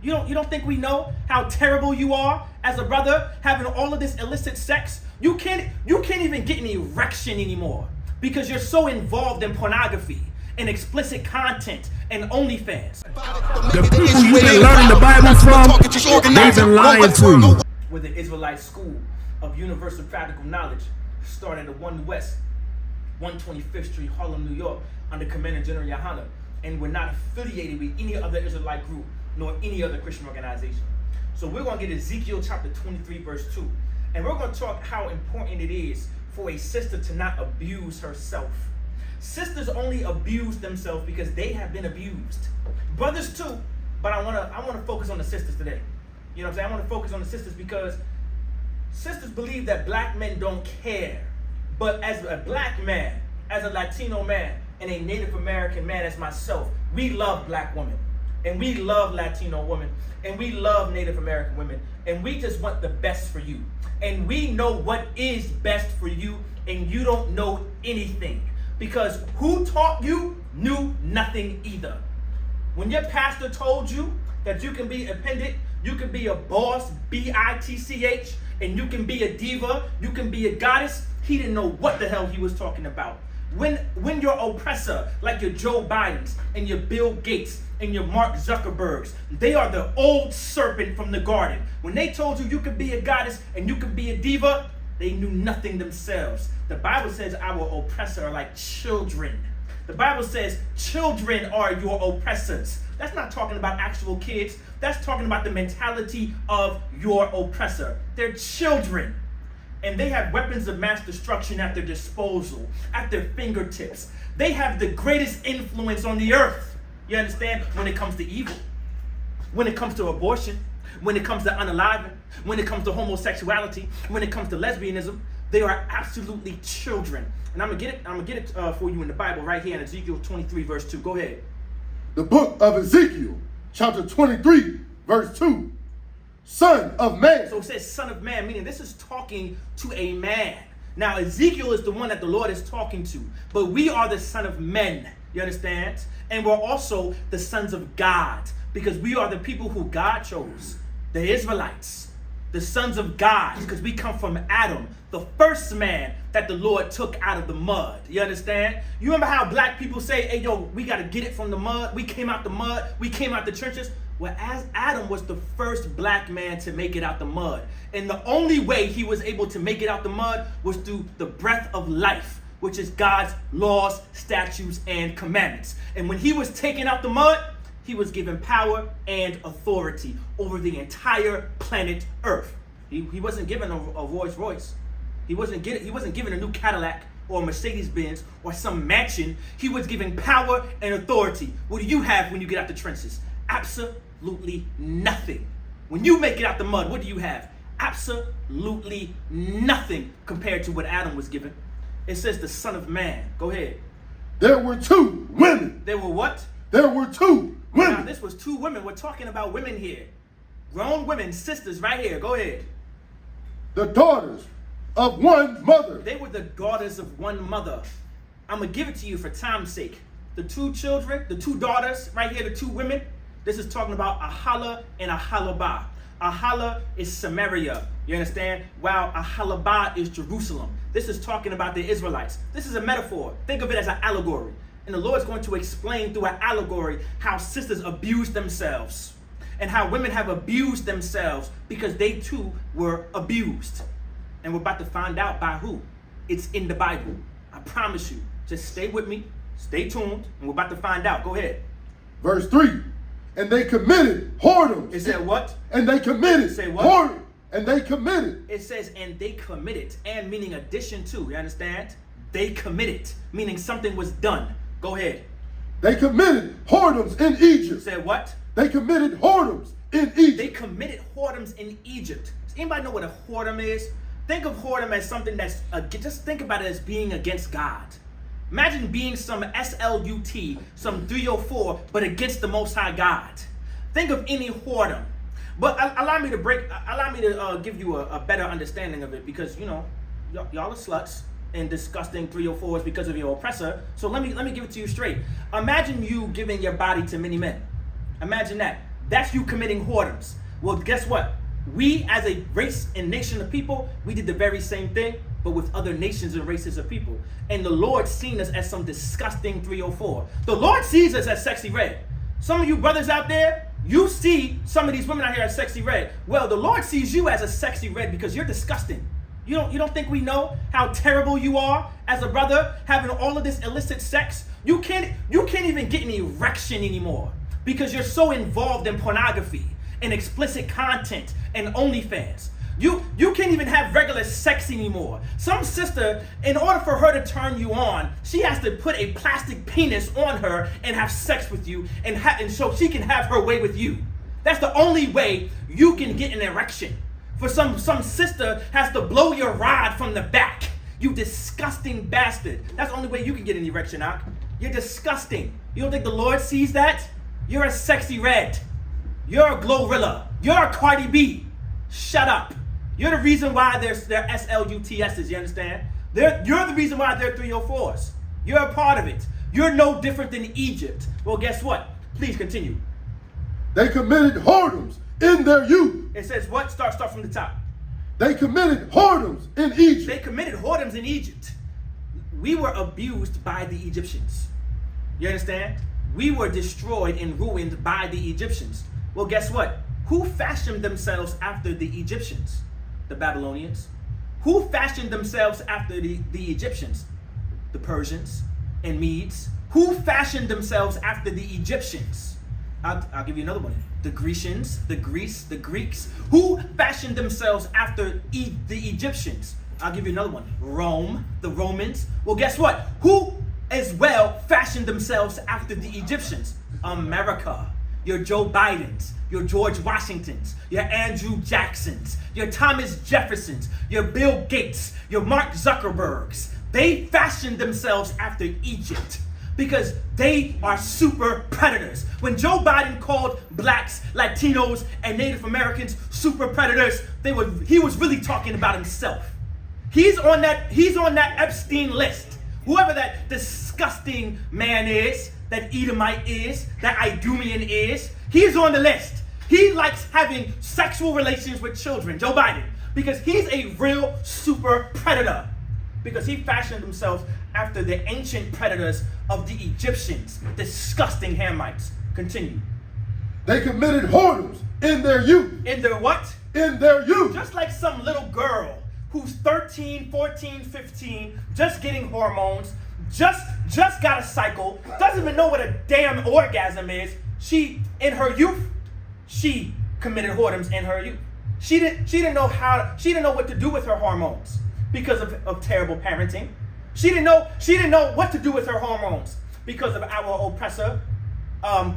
You don't think we know how terrible you are as a brother having all of this illicit sex? You can't even get an erection anymore because you're so involved in pornography and explicit content and OnlyFans. The people you've been learning the Bible from, they've been lying to you. With the Israelite School of Universal Practical Knowledge, started at 1 West, 125th Street, Harlem, New York, under Commander General Yohana, and we're not affiliated with any other Israelite group nor any other Christian organization. So we're going to get Ezekiel chapter 23, verse 2, and we're going to talk how important it is for a sister to not abuse herself. Sisters only abuse themselves because they have been abused. Brothers too, but I want to focus on the sisters today. You know what I'm saying? I want to focus on the sisters because sisters believe that black men don't care. But as a black man, as a Latino man, and a Native American man as myself, we love black women. And we love Latino women. And we love Native American women. And we just want the best for you. And we know what is best for you, and you don't know anything. Because who taught you knew nothing either. When your pastor told you that you can be independent, you can be a boss, B-I-T-C-H, and you can be a diva, you can be a goddess, he didn't know what the hell he was talking about. When your oppressor, like your Joe Bidens and your Bill Gates and your Mark Zuckerbergs, they are the old serpent from the garden. When they told you you could be a goddess and you could be a diva, they knew nothing themselves. The Bible says our oppressor are like children. The Bible says children are your oppressors. That's not talking about actual kids. That's talking about the mentality of your oppressor. They're children. And they have weapons of mass destruction at their disposal, at their fingertips. They have the greatest influence on the earth, you understand, when it comes to evil, when it comes to abortion, when it comes to unaliving, when it comes to homosexuality, when it comes to lesbianism. They are absolutely children. And I'm gonna get it for you in the Bible right here in Ezekiel 23, verse 2. Go ahead. The book of Ezekiel, chapter 23, verse 2. Son of man. So it says son of man, meaning this is talking to a man. Now Ezekiel is the one that the Lord is talking to, but we are the son of men, you understand? And we're also the sons of God, because we are the people who God chose, the Israelites, the sons of God, because we come from Adam, the first man that the Lord took out of the mud, you understand? You remember how black people say, hey yo, we got to get it from the mud, we came out the mud, we came out the trenches. Well, as Adam was the first black man to make it out the mud. And the only way he was able to make it out the mud was through the breath of life, which is God's laws, statutes, and commandments. And when he was taken out the mud, he was given power and authority over the entire planet Earth. He wasn't given a Rolls Royce. He wasn't given a new Cadillac or a Mercedes-Benz or some mansion. He was given power and authority. What do you have when you get out the trenches? Absolutely nothing. When you make it out the mud, what do you have? Absolutely nothing compared to what Adam was given. It says the son of man. Go ahead. There were two women. There were what? There were two women. Now this was two women. We're talking about women here. Grown women, sisters right here. Go ahead. The daughters of one mother. They were the daughters of one mother. I'm going to give it to you for time's sake. The two children, the two daughters right here, the two women. This is talking about Ahala and Ahalabah. Ahala is Samaria, you understand? While Ahalabah is Jerusalem. This is talking about the Israelites. This is a metaphor. Think of it as an allegory. And the Lord's going to explain through an allegory how sisters abuse themselves and how women have abused themselves because they too were abused. And we're about to find out by who. It's in the Bible. I promise you. Just stay with me. Stay tuned. And we're about to find out. Go ahead. Verse 3. And they committed whoredom. It said what? And they committed. Say what? Whoredom. And they committed. It says, and they committed. And meaning addition to. You understand? They committed. Meaning something was done. Go ahead. They committed whoredoms in Egypt. Say what? They committed whoredoms in Egypt. They committed whoredoms in Egypt. Does anybody know what a whoredom is? Think of whoredom as something that's, just think about it as being against God. Imagine being some SLUT, some 304, but against the Most High God. Think of any whoredom. But allow me to give you a better understanding of it, because you know y'all are sluts and disgusting 304s because of your oppressor. So let me give it to you straight. Imagine you giving your body to many men. Imagine that. That's you committing whoredoms. Well, guess what? We as a race and nation of people, we did the very same thing, but with other nations and races of people. And the Lord seen us as some disgusting 304. The Lord sees us as sexy red. Some of you brothers out there, you see some of these women out here as sexy red. Well, the Lord sees you as a sexy red because you're disgusting. You don't think we know how terrible you are as a brother having all of this illicit sex? You can't even get an erection anymore because you're so involved in pornography and explicit content and OnlyFans. You can't even have regular sex anymore. Some sister, in order for her to turn you on, she has to put a plastic penis on her and have sex with you and so she can have her way with you. That's the only way you can get an erection. For some sister has to blow your rod from the back. You disgusting bastard. That's the only way you can get an erection, Ak. You're disgusting. You don't think the Lord sees that? You're a sexy red. You're a Glorilla. You're a Cardi B. Shut up. You're the reason why they're SLUTSs, you understand? You're the reason why they're 304s. You're a part of it. You're no different than Egypt. Well, guess what? Please continue. They committed whoredoms in their youth. It says what? Start from the top. They committed whoredoms in Egypt. They committed whoredoms in Egypt. We were abused by the Egyptians. You understand? We were destroyed and ruined by the Egyptians. Well, guess what? Who fashioned themselves after the Egyptians? The Babylonians. Who fashioned themselves after the Egyptians? The Persians and Medes. Who fashioned themselves after the Egyptians? I'll give you another one. The Grecians, the Greeks. Who fashioned themselves after the Egyptians? I'll give you another one. Rome, the Romans. Well, guess what? Who as well fashioned themselves after the Egyptians? America. Your Joe Bidens, your George Washingtons, your Andrew Jacksons, your Thomas Jeffersons, your Bill Gates, your Mark Zuckerbergs. They fashioned themselves after Egypt because they are super predators. When Joe Biden called blacks, Latinos, and Native Americans super predators, he was really talking about himself. He's on that Epstein list. Whoever that disgusting man is, that Edomite is, that Idumean is, he's on the list. He likes having sexual relations with children, Joe Biden, because he's a real super predator. Because he fashioned himself after the ancient predators of the Egyptians, disgusting Hamites. Continue. They committed whoredoms in their youth. In their what? In their youth. Just like some little girl who's 13, 14, 15, just getting hormones, just got a cycle, doesn't even know what a damn orgasm is. She, in her youth, she committed whoredoms in her youth. She didn't know what to do with her hormones because of terrible parenting. She didn't know what to do with her hormones because of our oppressor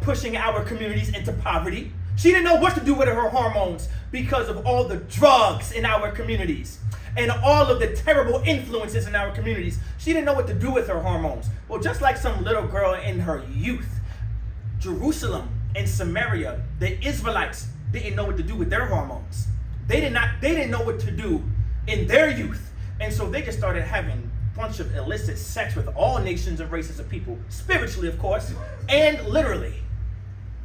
pushing our communities into poverty. She didn't know what to do with her hormones because of all the drugs in our communities and all of the terrible influences in our communities. She didn't know what to do with her hormones. Well, just like some little girl in her youth, Jerusalem and Samaria, the Israelites didn't know what to do with their hormones. They didn't know what to do in their youth. And so they just started having a bunch of illicit sex with all nations and races of people, spiritually, of course, and literally.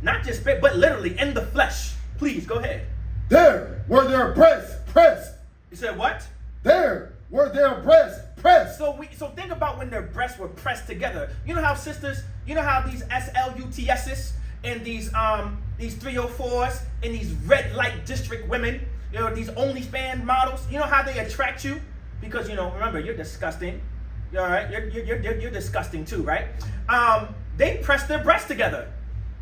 Not just spirit, but literally in the flesh. Please, go ahead. There were their breasts pressed. You said what? There were their breasts pressed. So think about when their breasts were pressed together. You know how sisters, you know how these SLUTSs and these 304s and these red light district women, you know, these OnlyFans models, you know how they attract you? Because, you know, remember, you're disgusting. You all right? You're disgusting too, right? They press their breasts together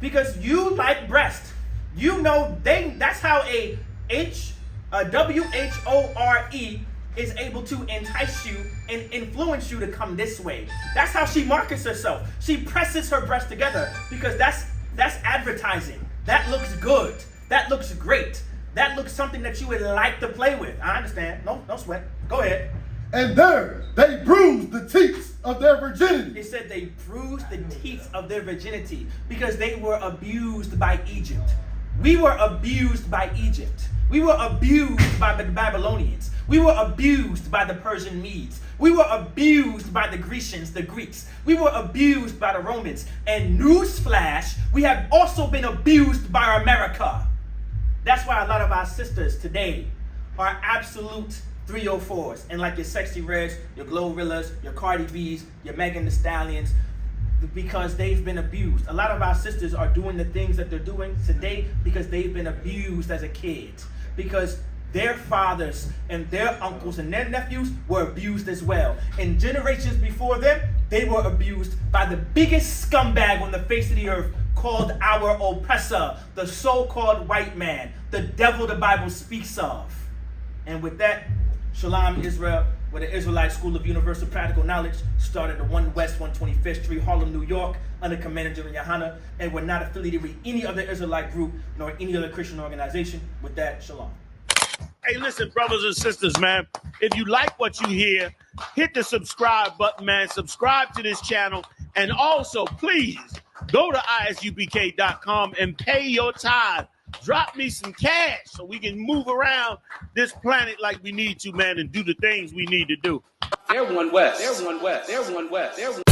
because you like breast. You know, that's how a WHORE is able to entice you and influence you to come this way. That's how she markets herself. She presses her breasts together because that's advertising. That looks good. That looks great. That looks something that you would like to play with. I understand. No sweat. Go ahead. And there they bruised the teats of their virginity. It said they bruised the teats of their virginity because they were abused by Egypt. We were abused by Egypt. We were abused by the Babylonians. We were abused by the Persian Medes. We were abused by the Grecians, the Greeks. We were abused by the Romans. And newsflash, we have also been abused by America. That's why a lot of our sisters today are absolute 304s. And like your Sexy Reds, your Glorillas, your Cardi B's, your Megan Thee Stallions, because they've been abused. A lot of our sisters are doing the things that they're doing today because they've been abused as a kid. Because their fathers and their uncles and their nephews were abused as well. And generations before them, they were abused by the biggest scumbag on the face of the earth called our oppressor, the so-called white man, the devil the Bible speaks of. And with that, Shalom Israel, where the Israelite School of Universal Practical Knowledge started at 1 West 125th Street, Harlem, New York, under Commander General Yohana, and we're not affiliated with any other Israelite group nor any other Christian organization. With that, Shalom. Hey, listen, brothers and sisters, man. If you like what you hear, hit the subscribe button, man. Subscribe to this channel. And also, please, go to ISUPK.com and pay your tithe. Drop me some cash so we can move around this planet like we need to, man, and do the things we need to do. They're one West. They're one West. They're one West. They're one